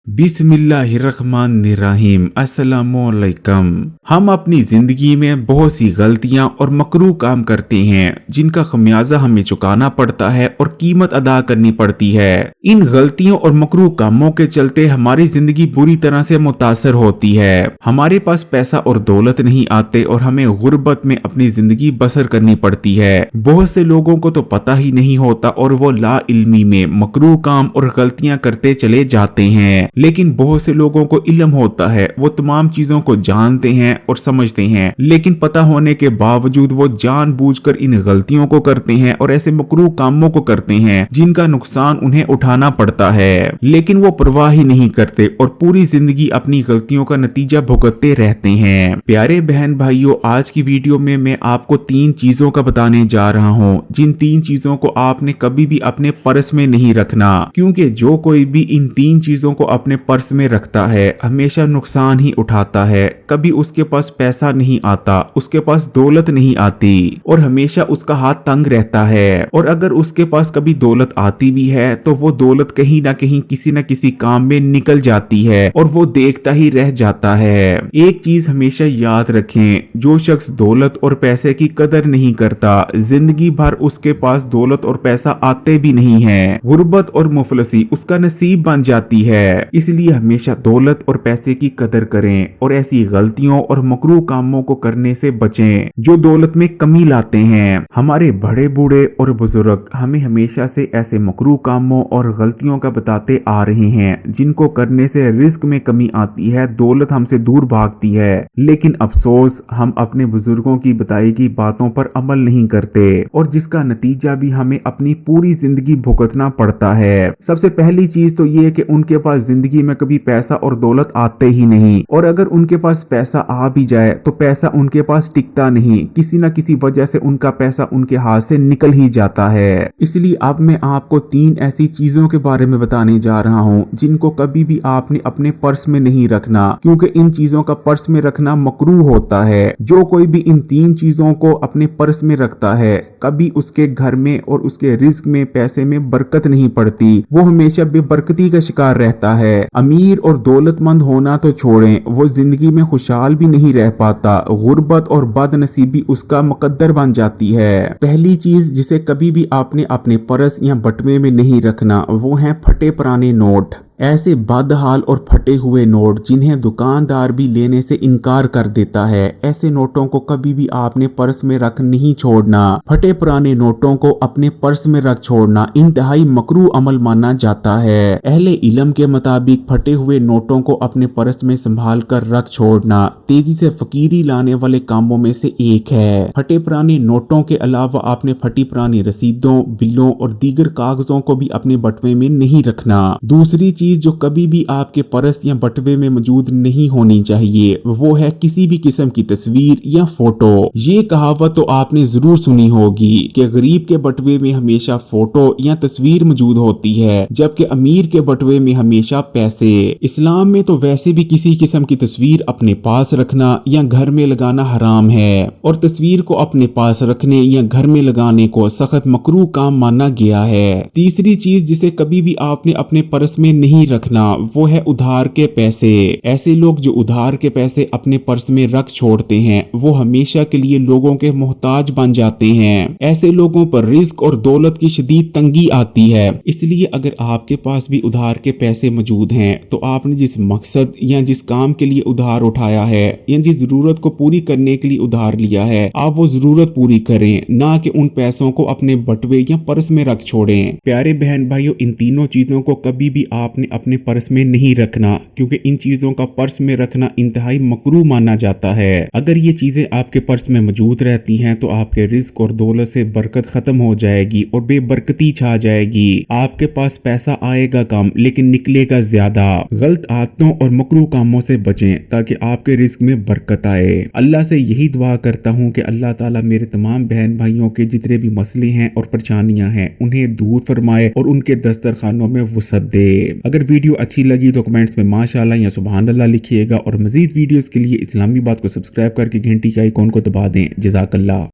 बिस्मिल्लाहिर्रहमानिर्रहीम। अस्सलामुअलैकुम। हम अपनी जिंदगी में बहुत सी गलतियां और मकरूह काम करते हैं जिनका खमियाजा हमें चुकाना पड़ता है और कीमत अदा करनी पड़ती है। इन गलतियों और मकरूह कामों के चलते हमारी जिंदगी बुरी तरह से मुतासर होती है। हमारे पास पैसा और दौलत नहीं आते और हमें गुर्बत में अपनी जिंदगी बसर करनी पड़ती है। बहुत से लोगों को तो पता ही नहीं होता और वो ला इल्मी में मकरूह काम और गलतियां करते चले जाते हैं। लेकिन बहुत से लोगों को इल्म होता है, वो तमाम चीजों को जानते हैं और समझते हैं, लेकिन पता होने के बावजूद वो जानबूझकर इन गलतियों को करते हैं और ऐसे मकरूह कामों को करते हैं जिनका नुकसान उन्हें उठाना पड़ता है। लेकिन वो परवाह ही नहीं करते और पूरी जिंदगी अपनी गलतियों का नतीजा भुगतते रहते हैं। प्यारे बहन भाइयों, आज की वीडियो में मैं आपको 3 चीजों का बताने जा रहा हूँ जिन 3 चीजों को आपने कभी भी अपने पर्स में नहीं रखना, क्योंकि जो कोई भी इन 3 चीजों को अपने पर्स में रखता है हमेशा नुकसान ही उठाता है। कभी उसके पास पैसा नहीं आता, उसके पास दौलत नहीं आती और हमेशा उसका हाथ तंग रहता है। और अगर उसके पास कभी दौलत आती भी है तो वो दौलत कहीं ना कहीं किसी न किसी काम में निकल जाती है और वो देखता ही रह जाता है। एक चीज हमेशा याद रखें, जो शख्स दौलत और पैसे की कदर नहीं करता जिंदगी भर उसके पास दौलत और पैसा आते भी नहीं है। गुर्बत और मुफलसी उसका नसीब बन जाती है। इसलिए हमेशा दौलत और पैसे की कदर करें और ऐसी गलतियों और मकरूह कामों को करने से बचें जो दौलत में कमी लाते हैं। हमारे बड़े बूढ़े और बुजुर्ग हमें हमेशा से ऐसे मकरूह कामों और गलतियों का बताते आ रहे हैं जिनको करने से रिस्क में कमी आती है, दौलत हमसे दूर भागती है। लेकिन अफसोस हम अपने बुजुर्गों की बताई गई बातों पर अमल नहीं करते और जिसका नतीजा भी हमें अपनी पूरी जिंदगी भुगतना पड़ता है। सबसे पहली चीज तो ये कि उनके पास जिंदगी में कभी पैसा और दौलत आते ही नहीं, और अगर उनके पास पैसा आ भी जाए तो पैसा उनके पास टिकता नहीं, किसी न किसी वजह से उनका पैसा उनके हाथ से निकल ही जाता है। इसलिए अब मैं आपको 3 ऐसी चीजों के बारे में बताने जा रहा हूँ जिनको कभी भी आपने अपने पर्स में नहीं रखना, क्योंकि इन चीजों का पर्स में रखना मकरूह होता है। जो कोई भी इन 3 चीजों को अपने पर्स में रखता है कभी उसके घर में और उसके रिस्क में पैसे में बरकत नहीं पड़ती, वो हमेशा बेबरकती का शिकार रहता है। अमीर और दौलतमंद होना तो छोड़ें, वो जिंदगी में खुशहाल भी नहीं रह पाता। गुर्बत और बदनसीबी उसका मुकद्दर बन जाती है। पहली चीज जिसे कभी भी आपने अपने पर्स या बटुए में नहीं रखना वो है फटे पुराने नोट। ऐसे बदहाल और फटे हुए नोट जिन्हें दुकानदार भी लेने से इनकार कर देता है, ऐसे नोटों को कभी भी आपने पर्स में रख नहीं छोड़ना। फटे पुराने नोटों को अपने पर्स में रख छोड़ना इंतहाई मकरूह अमल माना जाता है। अहले इल्म के मुताबिक फटे हुए नोटों को अपने पर्स में संभाल कर रख छोड़ना तेजी से फकीरी लाने वाले कामों में से एक है। फटे पुराने नोटों के अलावा आपने फटी पुरानी रसीदों, बिलों और दीगर कागजों को भी अपने बटुए में नहीं रखना। दूसरी चीज जो कभी भी आपके पर्स या बटुए में मौजूद नहीं होनी चाहिए वो है किसी भी किस्म की तस्वीर या फोटो। ये कहावत तो आपने जरूर सुनी होगी कि गरीब के बटुए में हमेशा फोटो या तस्वीर मौजूद होती है जबकि अमीर के बटुए में हमेशा पैसे। इस्लाम में तो वैसे भी किसी किस्म की तस्वीर अपने पास रखना या घर में लगाना हराम है और तस्वीर को अपने पास रखने या घर में लगाने को सख्त मकरूह काम माना गया है। तीसरी चीज जिसे कभी भी आपने अपने पर्स में नहीं रखना वो है उधार के पैसे। ऐसे लोग जो उधार के पैसे अपने पर्स में रख छोड़ते हैं वो हमेशा के लिए लोगों के मोहताज बन जाते हैं। ऐसे लोगों पर रिस्क और दौलत की शदीद तंगी आती है। इसलिए अगर आपके पास भी उधार के पैसे मौजूद हैं तो आपने जिस मकसद या जिस काम के लिए उधार उठाया है या जिस जरूरत को पूरी करने के लिए उधार लिया है आप वो जरूरत पूरी करें, ना कि उन पैसों को अपने बटुए या पर्स में रख छोड़ें। प्यारे बहन भाइयों, इन तीनों चीजों को कभी भी आपने अपने पर्स में नहीं रखना, क्योंकि इन चीजों का पर्स में रखना इंतहाई मकरूह माना जाता है। अगर ये चीजें आपके पर्स में मौजूद रहती हैं तो आपके रिस्क और दौलत से बरकत खत्म हो जाएगी और बेबरकती छा जाएगी। आपके पास पैसा आएगा कम लेकिन निकलेगा ज्यादा। गलत आदतों और मकरूह कामों से बचें ताकि आपके रिस्क में बरकत आए। अल्लाह से यही दुआ करता हूँ कि अल्लाह ताला मेरे तमाम बहन भाइयों के जितने भी मसले हैं और परेशानियां हैं उन्हें दूर फरमाए और उनके दस्तरखानों में वसअत दे। अगर वीडियो अच्छी लगी तो कमेंट्स में माशाअल्लाह या सुभान अल्लाह लिखिएगा और मजीद वीडियोस के लिए इस्लामी बात को सब्सक्राइब करके घंटी के आइकॉन को दबा दें। जज़ाकल्लाह।